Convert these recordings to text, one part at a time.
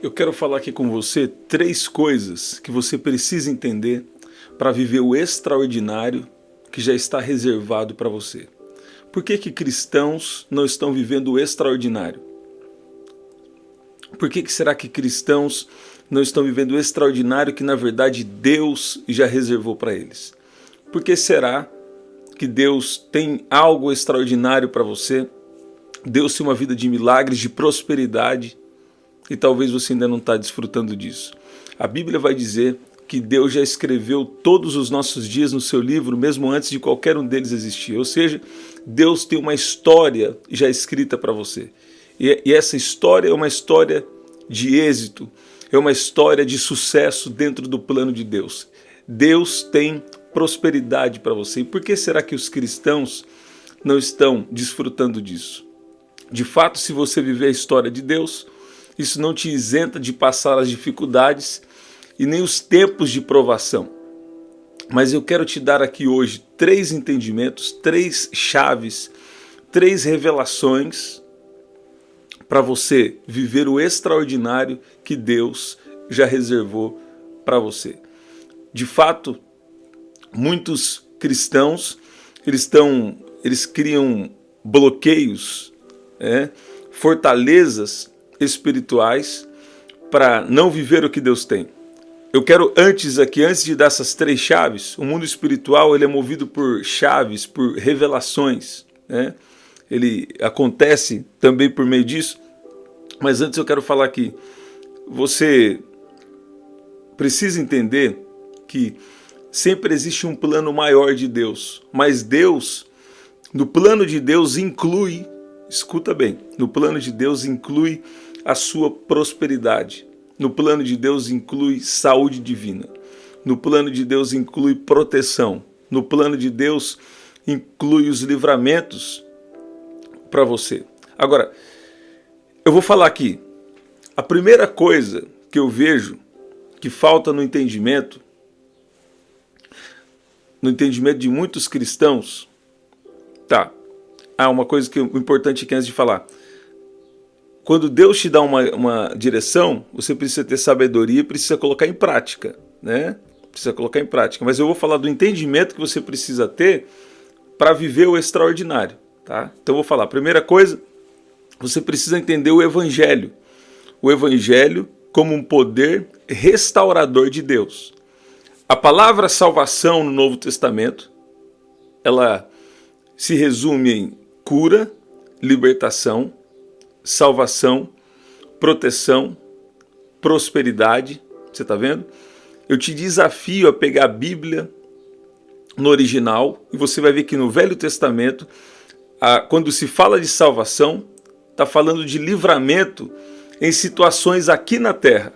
Eu quero falar aqui com você 3 coisas que você precisa entender para viver o extraordinário que já está reservado para você. Por que cristãos não estão vivendo o extraordinário? Por que será que cristãos não estão vivendo o extraordinário que na verdade Deus já reservou para eles? Por que será que Deus tem algo extraordinário para você? Deus tem uma vida de milagres, de prosperidade, e talvez você ainda não está desfrutando disso. A Bíblia vai dizer que Deus já escreveu todos os nossos dias no seu livro, mesmo antes de qualquer um deles existir. Ou seja, Deus tem uma história já escrita para você. E essa história é uma história de êxito, é uma história de sucesso dentro do plano de Deus. Deus tem prosperidade para você. E por que será que os cristãos não estão desfrutando disso? De fato, se você viver a história de Deus, isso não te isenta de passar as dificuldades e nem os tempos de provação. Mas eu quero te dar aqui hoje 3 entendimentos, 3 chaves, 3 revelações para você viver o extraordinário que Deus já reservou para você. De fato, muitos cristãos eles criam bloqueios, fortalezas espirituais para não viver o que Deus tem. Eu quero antes de dar essas 3 chaves, o mundo espiritual ele é movido por chaves, por revelações, Ele acontece também por meio disso, mas antes eu quero falar aqui, você precisa entender que sempre existe um plano maior de Deus, mas Deus, no plano de Deus inclui, escuta bem, no plano de Deus inclui a sua prosperidade. No plano de Deus inclui saúde divina. No plano de Deus inclui proteção. No plano de Deus inclui os livramentos para você. Agora, eu vou falar aqui. A primeira coisa que eu vejo que falta no entendimento de muitos cristãos, uma coisa que é importante aqui antes de falar. Quando Deus te dá uma direção, você precisa ter sabedoria e precisa colocar em prática, Precisa colocar em prática. Mas eu vou falar do entendimento que você precisa ter para viver o extraordinário, tá? Então eu vou falar. Primeira coisa, você precisa entender o Evangelho. O Evangelho como um poder restaurador de Deus. A palavra salvação no Novo Testamento, ela se resume em cura, libertação, salvação, proteção, prosperidade. Você está vendo? Eu te desafio a pegar a Bíblia no original e você vai ver que no Velho Testamento, quando se fala de salvação, está falando de livramento em situações aqui na terra.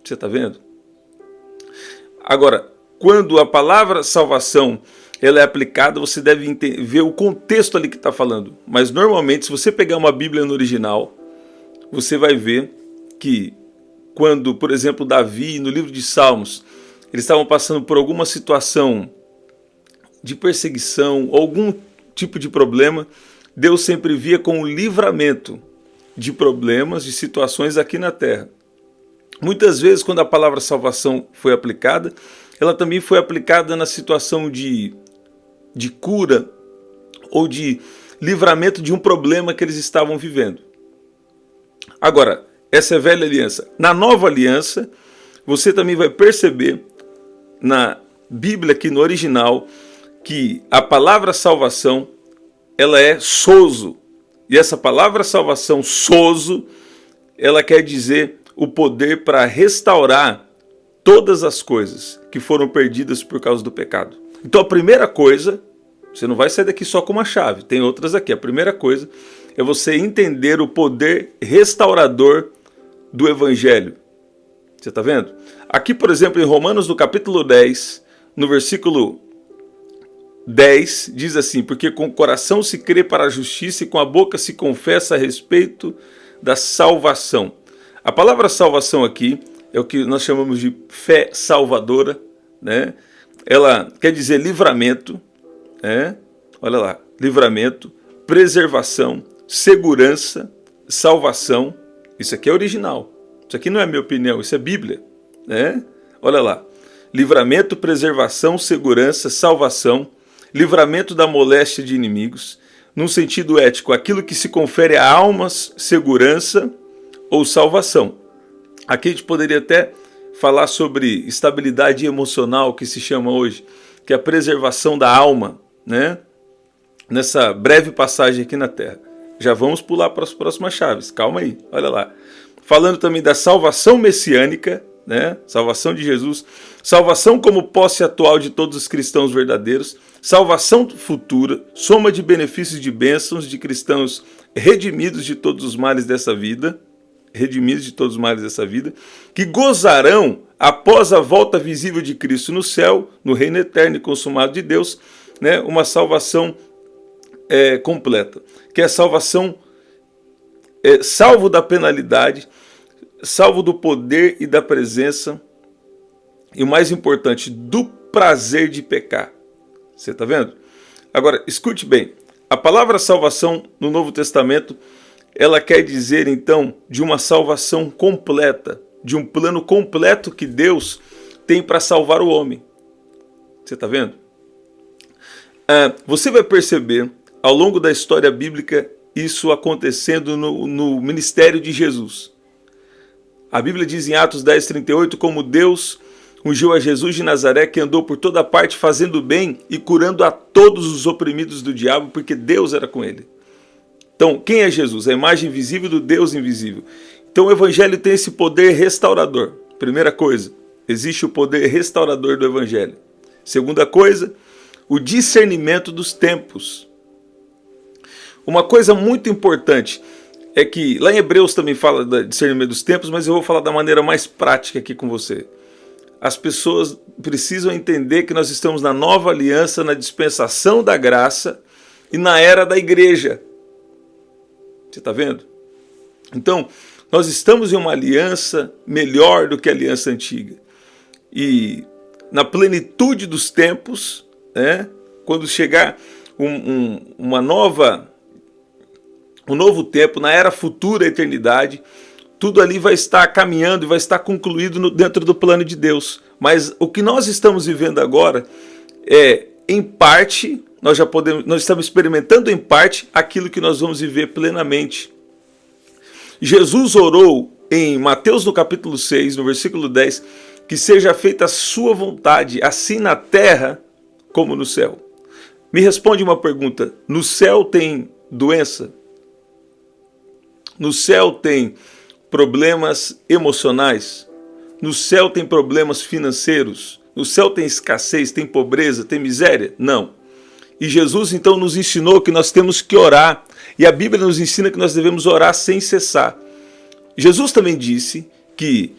Você está vendo? Agora, quando a palavra salvação ela é aplicada, você deve ver o contexto ali que está falando. Mas normalmente, se você pegar uma Bíblia no original, você vai ver que quando, por exemplo, Davi, no livro de Salmos, eles estavam passando por alguma situação de perseguição, algum tipo de problema, Deus sempre via com o livramento de problemas, de situações aqui na terra. Muitas vezes, quando a palavra salvação foi aplicada, ela também foi aplicada na situação de cura ou de livramento de um problema que eles estavam vivendo. Agora, essa é a velha aliança. Na nova aliança, você também vai perceber na Bíblia aqui no original que a palavra salvação ela é sozo. E essa palavra salvação, sozo, ela quer dizer o poder para restaurar todas as coisas que foram perdidas por causa do pecado. Então a primeira coisa, você não vai sair daqui só com uma chave, tem outras aqui. A primeira coisa é você entender o poder restaurador do Evangelho. Você está vendo? Aqui, por exemplo, em Romanos, no capítulo 10, no versículo 10, diz assim: porque com o coração se crê para a justiça e com a boca se confessa a respeito da salvação. A palavra salvação aqui é o que nós chamamos de fé salvadora, Ela quer dizer livramento, olha lá, livramento, preservação, segurança, salvação. Isso aqui é original. Isso aqui não é minha opinião, isso é Bíblia, né? Olha lá. Livramento, preservação, segurança, salvação, livramento da moléstia de inimigos. Num sentido ético, aquilo que se confere a almas, segurança ou salvação. Aqui a gente poderia até falar sobre estabilidade emocional, que se chama hoje, que é a preservação da alma, né? Nessa breve passagem aqui na Terra. Já vamos pular para as próximas chaves, calma aí, olha lá. Falando também da salvação messiânica, né? Salvação de Jesus, salvação como posse atual de todos os cristãos verdadeiros, salvação futura, soma de benefícios de bênçãos de cristãos redimidos de todos os males dessa vida, que gozarão após a volta visível de Cristo no céu, no reino eterno e consumado de Deus, né? Uma salvação completa, que é a salvação salvo da penalidade, salvo do poder e da presença, e o mais importante, do prazer de pecar. Você está vendo? Agora, escute bem, a palavra salvação no Novo Testamento, ela quer dizer então de uma salvação completa, de um plano completo que Deus tem para salvar o homem. Você está vendo? Você vai perceber ao longo da história bíblica isso acontecendo no ministério de Jesus. A Bíblia diz em Atos 10:38 como Deus ungiu a Jesus de Nazaré, que andou por toda parte fazendo bem e curando a todos os oprimidos do diabo, porque Deus era com ele. Então, quem é Jesus? A imagem visível do Deus invisível. Então o Evangelho tem esse poder restaurador. Primeira coisa, existe o poder restaurador do Evangelho. Segunda coisa, o discernimento dos tempos. Uma coisa muito importante é que, lá em Hebreus também fala do discernimento dos tempos, mas eu vou falar da maneira mais prática aqui com você. As pessoas precisam entender que nós estamos na nova aliança, na dispensação da graça e na era da igreja. Você está vendo? Então, nós estamos em uma aliança melhor do que a aliança antiga. E na plenitude dos tempos, né, quando chegar um novo tempo, na era futura, a eternidade, tudo ali vai estar caminhando e vai estar concluído dentro do plano de Deus. Mas o que nós estamos vivendo agora é, em parte, nós estamos experimentando em parte aquilo que nós vamos viver plenamente. Jesus orou em Mateus no capítulo 6, no versículo 10, que seja feita a sua vontade, assim na terra como no céu. Me responde uma pergunta: no céu tem doença? No céu tem problemas emocionais? No céu tem problemas financeiros? No céu tem escassez, tem pobreza, tem miséria? Não. E Jesus então nos ensinou que nós temos que orar. E a Bíblia nos ensina que nós devemos orar sem cessar. Jesus também disse que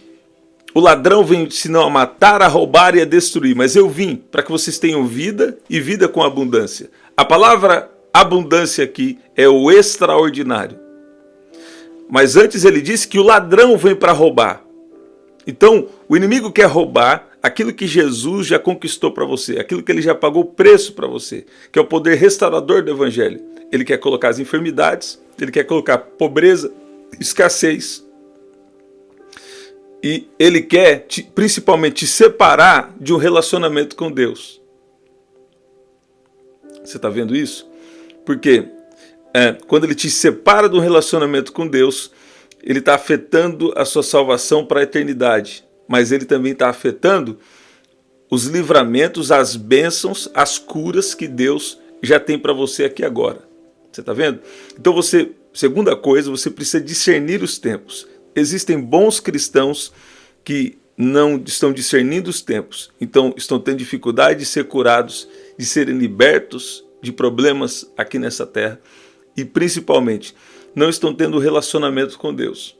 o ladrão vem senão a matar, a roubar e a destruir. Mas eu vim para que vocês tenham vida e vida com abundância. A palavra abundância aqui é o extraordinário. Mas antes ele disse que o ladrão vem para roubar. Então, o inimigo quer roubar aquilo que Jesus já conquistou para você, aquilo que ele já pagou preço para você, que é o poder restaurador do Evangelho. Ele quer colocar as enfermidades, ele quer colocar pobreza, escassez. E ele quer, principalmente, te separar de um relacionamento com Deus. Você está vendo isso? Porque quando ele te separa de um relacionamento com Deus, ele está afetando a sua salvação para a eternidade. Mas ele também está afetando os livramentos, as bênçãos, as curas que Deus já tem para você aqui agora. Você está vendo? Então segunda coisa, você precisa discernir os tempos. Existem bons cristãos que não estão discernindo os tempos. Então estão tendo dificuldade de ser curados, de serem libertos de problemas aqui nessa terra. E principalmente, não estão tendo relacionamento com Deus.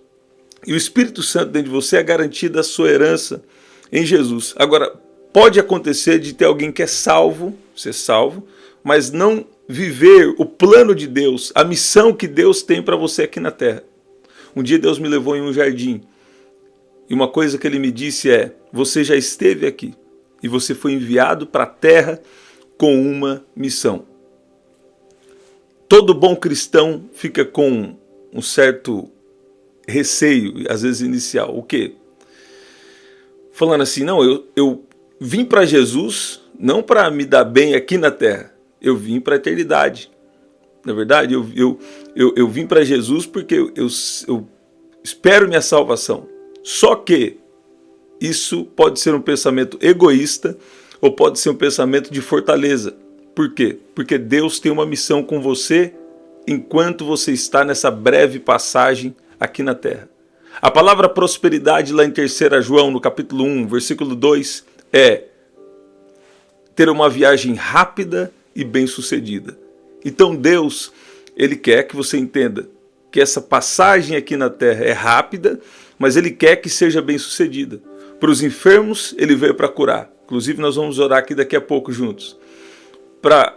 E o Espírito Santo dentro de você é garantida a sua herança em Jesus. Agora, pode acontecer de ter alguém que é salvo, ser salvo, mas não viver o plano de Deus, a missão que Deus tem para você aqui na terra. Um dia Deus me levou em um jardim e uma coisa que ele me disse é: você já esteve aqui e você foi enviado para a terra com uma missão. Todo bom cristão fica com um certo receio, às vezes inicial. O quê? Falando assim, não, eu vim para Jesus não para me dar bem aqui na terra, eu vim para a eternidade. Na verdade, eu vim para Jesus porque eu espero minha salvação. Só que isso pode ser um pensamento egoísta ou pode ser um pensamento de fortaleza. Por quê? Porque Deus tem uma missão com você enquanto você está nessa breve passagem aqui na terra. A palavra prosperidade lá em 3 João, no capítulo 1, versículo 2, é ter uma viagem rápida e bem-sucedida. Então Deus, Ele quer que você entenda que essa passagem aqui na terra é rápida, mas Ele quer que seja bem-sucedida. Para os enfermos, Ele veio para curar. Inclusive nós vamos orar aqui daqui a pouco juntos. Para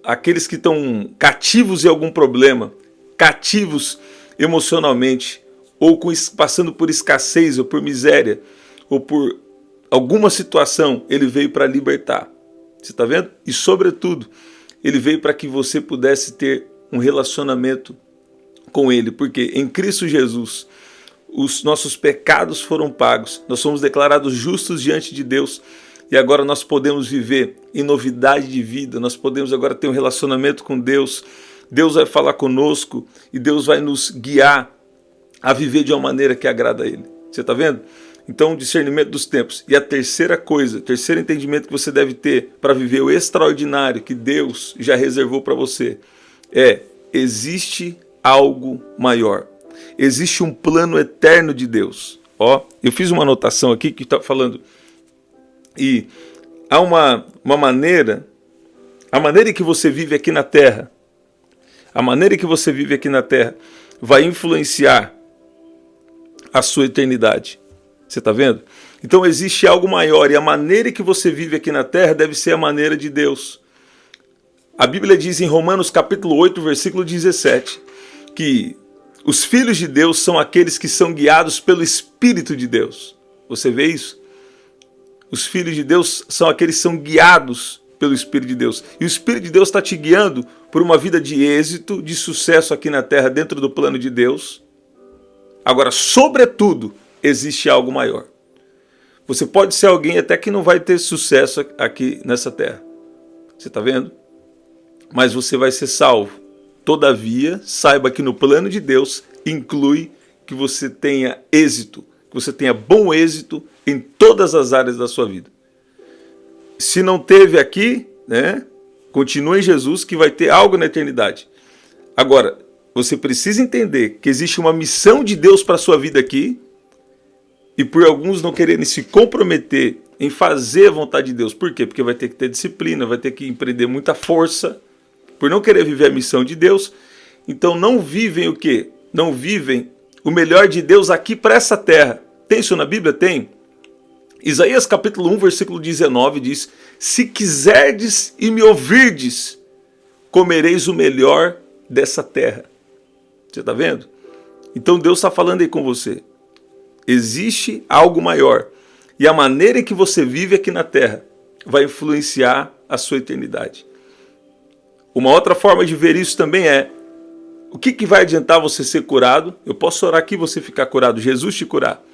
aqueles que estão cativos em algum problema, cativos emocionalmente, ou passando por escassez, ou por miséria, ou por alguma situação, Ele veio para libertar. Você está vendo? E sobretudo, Ele veio para que você pudesse ter um relacionamento com Ele, porque em Cristo Jesus, os nossos pecados foram pagos, nós somos declarados justos diante de Deus, e agora nós podemos viver em novidade de vida, nós podemos agora ter um relacionamento com Deus, Deus vai falar conosco, e Deus vai nos guiar a viver de uma maneira que agrada a Ele. Você está vendo? Então, discernimento dos tempos. E a terceira coisa, terceiro entendimento que você deve ter para viver o extraordinário que Deus já reservou para você é: existe algo maior. Existe um plano eterno de Deus. Ó, eu fiz uma anotação aqui que está falando. E há uma maneira, a maneira que você vive aqui na terra, a maneira que você vive aqui na terra vai influenciar a sua eternidade. Você está vendo? Então existe algo maior, e a maneira que você vive aqui na terra deve ser a maneira de Deus. A Bíblia diz em Romanos capítulo 8, versículo 17, que os filhos de Deus são aqueles que são guiados pelo Espírito de Deus. Você vê isso? Os filhos de Deus são aqueles que são guiados pelo Espírito de Deus. E o Espírito de Deus está te guiando por uma vida de êxito, de sucesso aqui na terra, dentro do plano de Deus. Agora, sobretudo, existe algo maior. Você pode ser alguém até que não vai ter sucesso aqui nessa terra. Você está vendo? Mas você vai ser salvo. Todavia, saiba que no plano de Deus inclui que você tenha êxito, que você tenha bom êxito em todas as áreas da sua vida. Se não teve aqui, né, continue em Jesus, que vai ter algo na eternidade. Agora, você precisa entender que existe uma missão de Deus para a sua vida aqui, e por alguns não quererem se comprometer em fazer a vontade de Deus. Por quê? Porque vai ter que ter disciplina, vai ter que empreender muita força, por não querer viver a missão de Deus. Então não vivem o quê? Não vivem o melhor de Deus aqui para essa terra. Tem isso na Bíblia? Tem. Isaías capítulo 1, versículo 19 diz: se quiserdes e me ouvirdes, comereis o melhor dessa terra. Você está vendo? Então Deus está falando aí com você. Existe algo maior. E a maneira em que você vive aqui na terra vai influenciar a sua eternidade. Uma outra forma de ver isso também é: o que vai adiantar você ser curado? Eu posso orar aqui e você ficar curado, Jesus te curar.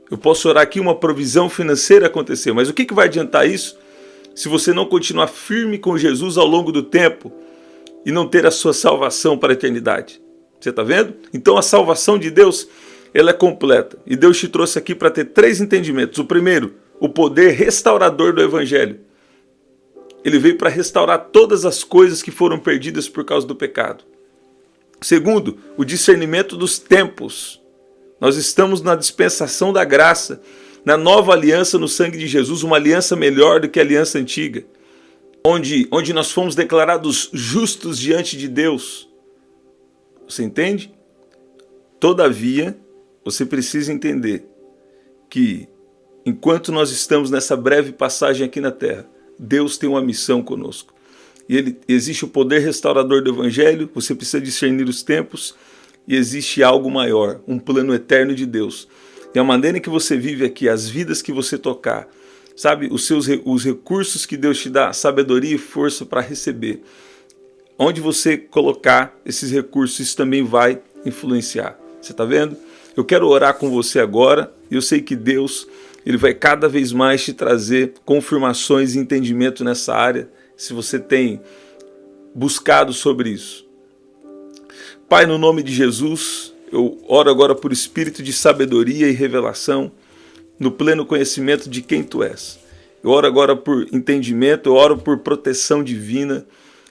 Eu posso orar aqui uma provisão financeira acontecer, mas o que vai adiantar isso se você não continuar firme com Jesus ao longo do tempo e não ter a sua salvação para a eternidade? Você está vendo? Então a salvação de Deus, ela é completa. E Deus te trouxe aqui para ter 3 entendimentos. O primeiro, o poder restaurador do Evangelho. Ele veio para restaurar todas as coisas que foram perdidas por causa do pecado. Segundo, o discernimento dos tempos. Nós estamos na dispensação da graça, na nova aliança no sangue de Jesus, uma aliança melhor do que a aliança antiga, onde nós fomos declarados justos diante de Deus. Você entende? Todavia, você precisa entender que, enquanto nós estamos nessa breve passagem aqui na terra, Deus tem uma missão conosco. E existe o poder restaurador do Evangelho, você precisa discernir os tempos, e existe algo maior, um plano eterno de Deus. E a maneira em que você vive aqui, as vidas que você tocar, sabe, os recursos que Deus te dá, sabedoria e força para receber, onde você colocar esses recursos, isso também vai influenciar. Você está vendo? Eu quero orar com você agora. Eu sei que Deus, Ele vai cada vez mais te trazer confirmações e entendimento nessa área, se você tem buscado sobre isso. Pai, no nome de Jesus, eu oro agora por espírito de sabedoria e revelação, no pleno conhecimento de quem Tu és. Eu oro agora por entendimento, eu oro por proteção divina,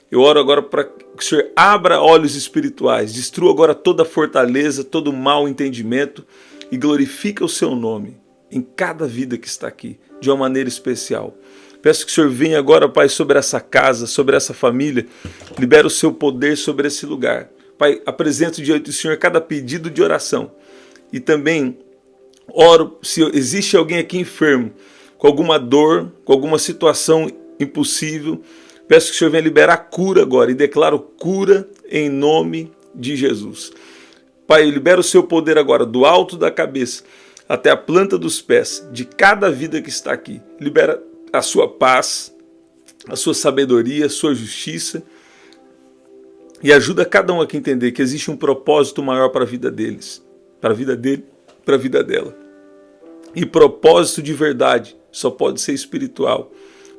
eu oro agora para que o Senhor abra olhos espirituais, destrua agora toda fortaleza, todo mau entendimento e glorifica o Seu nome em cada vida que está aqui, de uma maneira especial. Peço que o Senhor venha agora, Pai, sobre essa casa, sobre essa família, libera o Seu poder sobre esse lugar. Pai, apresento diante do Senhor cada pedido de oração e também oro se existe alguém aqui enfermo, com alguma dor, com alguma situação impossível. Peço que o Senhor venha liberar cura agora e declaro cura em nome de Jesus. Pai, libera o Seu poder agora do alto da cabeça até a planta dos pés de cada vida que está aqui. Libera a Sua paz, a Sua sabedoria, a Sua justiça e ajuda cada um aqui a entender que existe um propósito maior para a vida deles, para a vida dele, para a vida dela. E propósito de verdade só pode ser espiritual,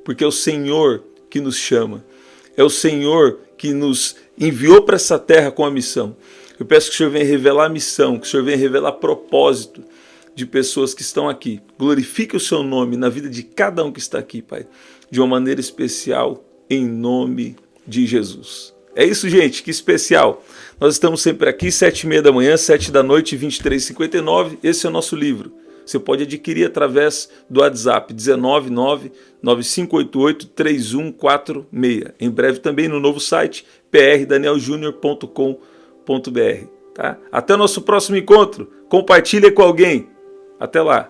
porque é o Senhor que nos chama, é o Senhor que nos enviou para essa terra com a missão. Eu peço que o Senhor venha revelar a missão, que o Senhor venha revelar propósito de pessoas que estão aqui. Glorifique o Seu nome na vida de cada um que está aqui, Pai, de uma maneira especial, em nome de Jesus. É isso, gente, que especial. Nós estamos sempre aqui, 7h30 da manhã, 7 da noite, 23h59. Esse é o nosso livro. Você pode adquirir através do WhatsApp 199-9588-3146. Em breve também no novo site prdanieljunior.com.br. Tá? Até o nosso próximo encontro. Compartilhe com alguém. Até lá.